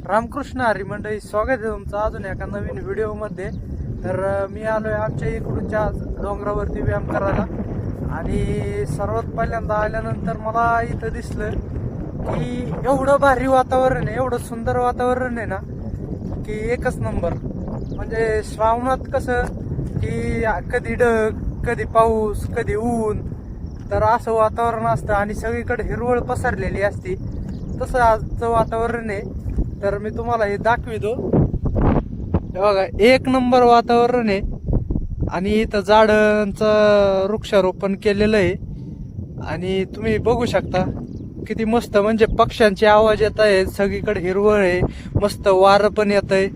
रामकृष्ण हरी मंडळी, स्वागत आहे तुमचं अजून एका नवीन व्हिडिओमध्ये. तर मी आलोय आमच्या इकडूनच्या डोंगरावरती व्यायाम करायला. आणि सर्वात पहिल्यांदा आल्यानंतर मला इथं दिसलं की एवढं भारी वातावरण आहे, एवढं सुंदर वातावरण आहे ना की एकच नंबर. म्हणजे श्रावणात कसं की कधी ढग, कधी पाऊस, कधी ऊन, तर असं वातावरण असतं आणि सगळीकडे हिरवळ पसरलेली असते. तसं आजचं वातावरण आहे. तर मी तुम्हाला हे दाखवितो. हे बघा, एक नंबर वातावरण आहे. आणि इथं झाडांचं वृक्षारोपण केलेलं आहे. आणि तुम्ही बघू शकता किती मस्त, म्हणजे पक्ष्यांचे आवाज येत आहेत, सगळीकडे हिरवळ आहे, मस्त वारं पण येत आहे,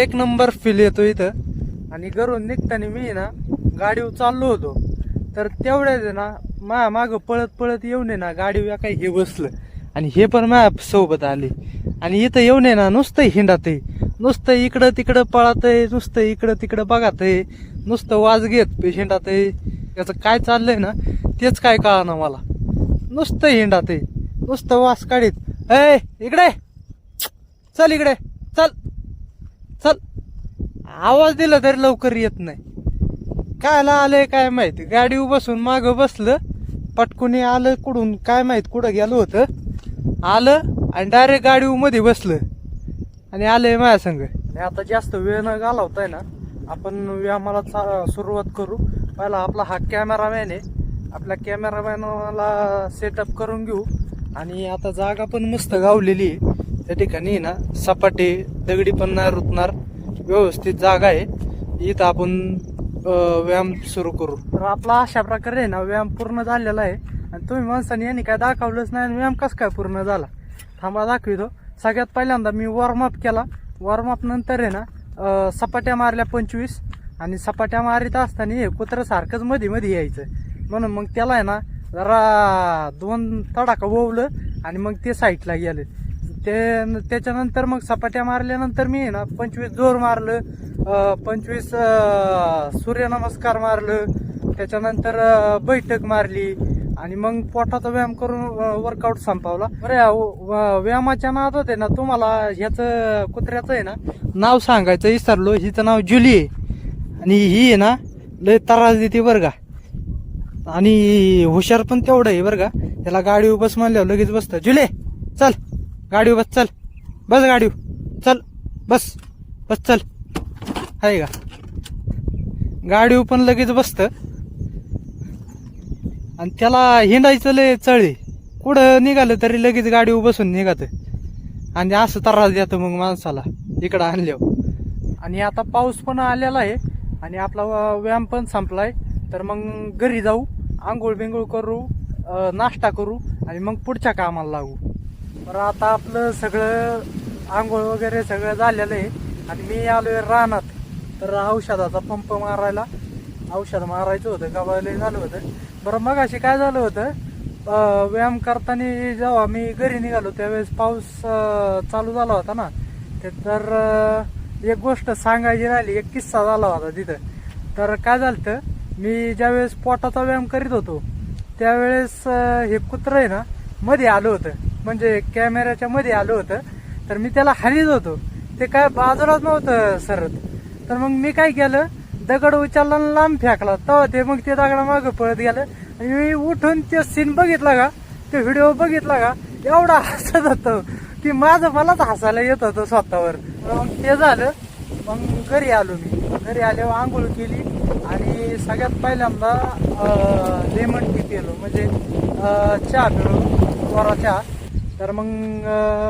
एक नंबर फील येतो इथं. आणि घरून निघताना मी ना गाडीवर चाललो होतो, तर तेवढ्याच ना माझ्या मागं पळत पळत येऊन आहे ना गाडीवर काही हे बसलं आणि हे पण माझ्या सोबत आले. आणि इथं येऊन आहे ना नुसतं हिंडत आहे, नुसतं इकडं तिकडं पळत आहे, नुसतं इकडं तिकडं बघत आहे, नुसतं वाज घेत हिंडत आहे. त्याचं काय चाललंय ना तेच काय कळना मला. नुसतं हिंडत आहे, नुसतं वास काढीत, ए इकडे चल, इकडे चल चल. आवाज दिला तरी लवकर येत नाही. कायला आलंय काय माहिती. गाडीवर बसून मागं बसलं, पटकुनी आलं कुठून काय माहित, कुठं गेलं होतं, आलं आणि डायरेक्ट गाडीवर मध्ये बसलं आणि आलंय माझ्या संग. आणि आता जास्त वेळ न घालवताय ना आपण व्यायामाला सुरुवात करू. पहिला आपला हा कॅमेरामॅन आहे, आपल्या कॅमेरामॅनला सेटअप करून घेऊ. आणि आता जागा पण मस्त गावलेली आहे. त्या ठिकाणी ना सपाटे दगडी पण नाही रुतणार, व्यवस्थित जागा आहे. इथं आपण व्यायाम सुरू करू. तर आपला अशा प्रकारे ना व्यायाम पूर्ण झालेला आहे. आणि तुम्ही माणसाने यांनी काय दाखवलंच नाही, व्यायाम कसं काय पूर्ण झाला थांबा दाखवितो. सगळ्यात पहिल्यांदा मी वॉर्मअप केला. वॉर्मअप नंतर आहे ना सपाट्या मारल्या 25. आणि सपाट्या मारित असताना हे कुत्रं सारखंच मध्ये मध्ये यायचं, म्हणून मग त्याला आहे ना जरा 2 तडाखा ववलं आणि मग ते साईडला गेले. त्याच्यानंतर मग सपाट्या मारल्यानंतर मी आहे ना 25 जोर मारलं, 25 सूर्यनमस्कार मारलं, त्याच्यानंतर बैठक मारली आणि मग पोटाचा व्यायाम करून वर्कआउट संपवला. बरं, व्यायामाच्या नादात आहे ना तुम्हाला ह्याचं कुत्र्याचं आहे ना नाव सांगायचं विसरलो. हिचं नाव जुली आहे आणि ही आहे ना लय त्रास देते बरं का. आणि हुशार पण तेवढं आहे बरं का. त्याला गाडीवर बस म्हणल्यावर लगेच बसतं. जुले चल गाडीवर बस, चल बस गाडीवर, चल बस बस चल, आहे का. गाडीवर पण लगेच बसतं. आणि त्याला हिंडायचं लय चळे, कुठं निघालं तरी लगेच गाडीवर बसून निघात. आणि असं त्रास देतं मग माणसाला इकडं आणल्यावर. आणि आता पाऊस पण आलेला आहे आणि आपला व्यायाम पण संपलाय. तर मग घरी जाऊ, आंघोळ बिंघोळ करू, नाश्ता करू आणि मग पुढच्या कामाला लागू. बरं, आता आपलं सगळं आंघोळ वगैरे सगळं झालेलं आहे आणि मी आलोय रानात. तर औषधाचा पंप मारायला, औषध मारायचं होतं, गावाला झालं होतं. बरं, मग अशी काय झालं होतं, व्यायाम करताना जेव्हा मी घरी निघालो त्यावेळेस पाऊस चालू झाला होता ना. तर एक गोष्ट सांगायची राहिली, एक किस्सा झाला होता तिथं. तर काय झालं, मी ज्यावेळेस पोटाचा व्यायाम करीत होतो त्यावेळेस हे कुत्रं आहे ना मध्ये आलं होतं, म्हणजे कॅमेऱ्याच्या मध्ये आलं होतं. तर मी त्याला हानीत होतो, ते काय बाजूलाच नव्हतं सरत. तर मग मी काय केलं, दगड उचलला आणि लांब फेकला. तेव्हा ते मग ते दगडा मागं पळत गेलं आणि मी उठून ते सीन बघितला का, ते व्हिडिओ बघितला का, एवढा हसत होतो की मलाच हसायला येत होतं स्वतःवर. मग ते झालं. मग घरी आलो. मी घरी आल्यावर आंघोळ केली आणि सगळ्यात पहिल्यांदा लेमन टी पिलो, म्हणजे चहा पिलो, कोरा चहा. तर मग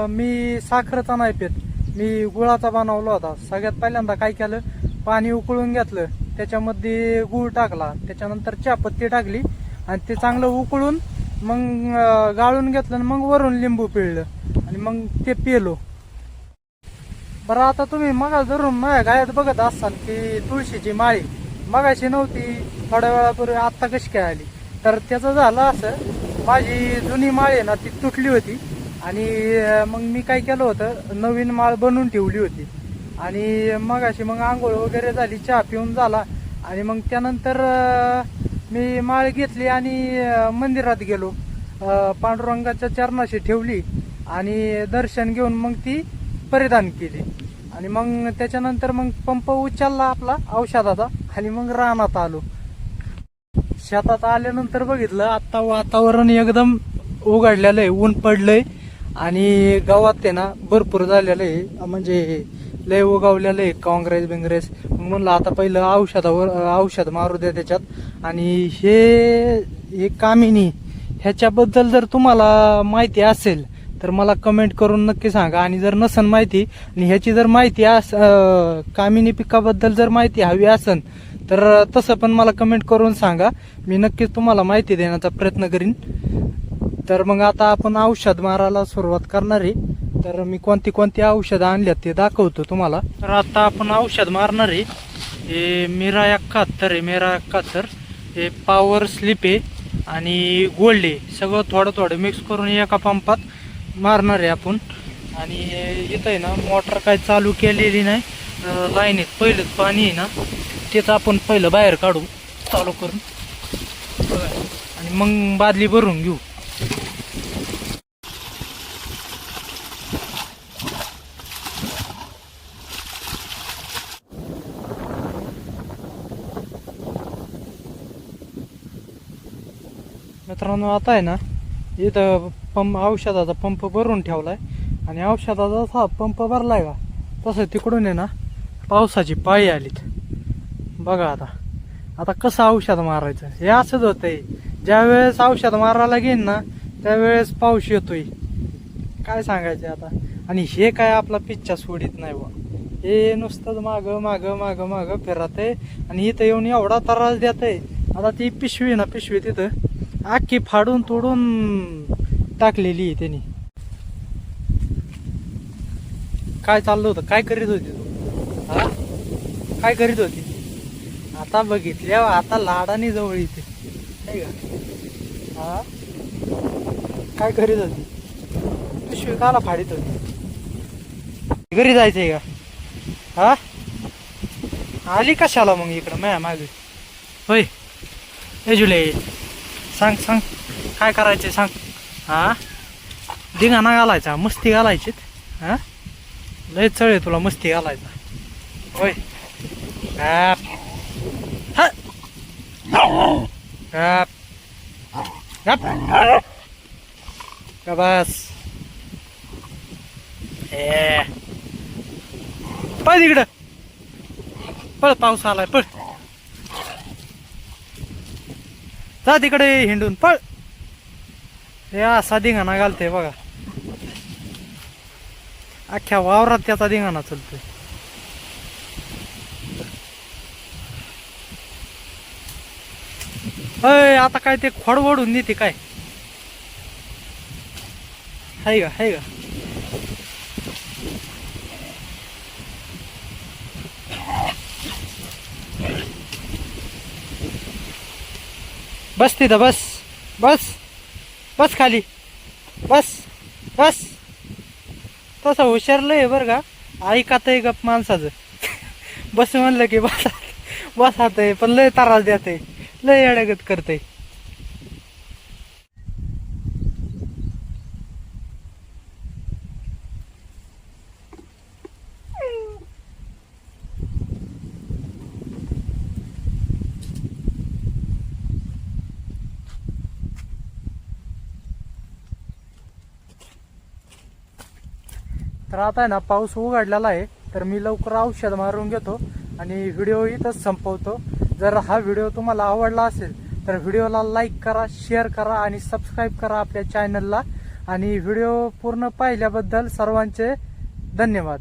मी साखरेचा नाही पित, मी गुळाचा बनवला होता. सगळ्यात पहिल्यांदा काय केलं, पाणी उकळून घेतलं, त्याच्यामध्ये गूळ टाकला, त्याच्यानंतर चहापत्ती टाकली आणि ते चांगलं उकळून मग गाळून घेतलं आणि मग वरून लिंबू पिळलं आणि मग ते पिलो. बरं, आता तुम्ही मग धरून माझ्या गायात बघत असाल की तुळशीची माळी मगाशी नव्हती, थोड्या वेळापूर्वी आत्ता कशी काय आली. तर त्याचं झालं असं, माझी जुनी माळ आहे ना ती तुटली होती आणि मग मी काय केलं होतं, नवीन माळ बनवून ठेवली होती. आणि मगाशी मग आंघोळ वगैरे झाली, चहा पिऊन झाला आणि मग त्यानंतर मी माळ घेतली आणि मंदिरात गेलो. पांडुरंगाच्या चरणाशी ठेवली आणि दर्शन घेऊन मग ती परिधान केली आणि मग त्याच्यानंतर मग पंप उचलला आपला औषधाचा आणि मग रानात आलो. शेतात आल्यानंतर बघितलं आता वातावरण एकदम उघडलेलं आहे, ऊन पडलंय आणि गावात ते ना भरपूर झालेलं आहे, म्हणजे लय उगवलेलं आहे काँग्रेस. मग म्हणलं आता पहिलं औषध मारू द्या त्याच्यात. आणि हे कामिनी ह्याच्याबद्दल जर तुम्हाला माहिती असेल तर मला कमेंट करून नक्की सांगा. आणि जर नसन माहिती आणि ह्याची जर माहिती कामिनी पिकाबद्दल जर माहिती हवी असेल तर तसं पण मला कमेंट करून सांगा, मी नक्कीच तुम्हाला माहिती देण्याचा प्रयत्न करीन. तर मग आता आपण औषध मारायला सुरुवात करणार आहे. तर मी कोणती औषधं आणल्यात ते दाखवतो तुम्हाला. तर आता आपण औषध मारणार आहे. हे मेरा 71 हे पॉवर स्लिप आहे आणि गोल्ड आहे, सगळं थोडं मिक्स करून एका पंपात मारणार आहे आपण. आणि इथं आहे ना मोटर काय चालू केलेली नाही, लाईनीत पहिलंच पाणी आहे ना तेच आपण पहिलं बाहेर काढू चालू करून आणि मग बादली भरून घेऊ. मित्रांनो आता आहे ना इथं औषधाचा पंप भरून ठेवलाय आणि औषधाचा हा पंप भरलाय का तसं तिकडून आहे ना पावसाची पाळी आलीत. बघा आता कसं औषध मारायचं हे असंच होतंय, ज्यावेळेस औषध मारायला घेईन ना त्यावेळेस पाऊस येतोय, काय सांगायचं आता. आणि हे काय आपला पिच्चा सोडित नाही बा, हे नुसतंच माग फिरत आहे आणि इथं येऊन एवढा त्रास देत आहे. आता ती पिशवी तिथं आखी फाडून तोडून टाकलेली आहे त्यांनी. काय चाललं होतं, काय करीत होती तू? हा काय करीत होती? आता बघितल्या आता लाडानी जवळ येते नाही का? हा काय करीत होती? पिशवी काला फाडीत होती? घरी जायचंय का? हा आली कशाला मग इकडं माझ्या मागे? होय ए जुले सांग काय करायचंय सांग. हा धिंगाणा घालायचा, मस्ती घालायची. हा लय चळे तुला मस्ती घालायचा होय. का बस पळ तिकडं, पळ पाऊस आलाय, पळ जा तिकडे हिंडून पळ. हे असा धिंगाणा घालते बघा, अख्ख्या वावरात त्याचा धिंगाणा चालतोय. अय आता काय ते खोड ओढून देते काय? हाय का बस तिथं, बस खाली, बस तसं हुशारलंय बरं का, ऐकात आहे गप माणसाचं. बस म्हणलं की बसात आहे, पण लय त्रास देत आहे, लय अडगत करते. तर आता आहे ना पाऊस उघडलेला आहे, तर मी लवकर औषध मारून घेतो आणि व्हिडिओ इथंच संपवतो. जर हा व्हिडिओ तुम्हाला आवडला असेल तर व्हिडिओला लाईक करा, शेअर करा आणि सबस्क्राईब करा आपल्या चॅनलला. आणि व्हिडिओ पूर्ण पाहिल्याबद्दल सर्वांचे धन्यवाद.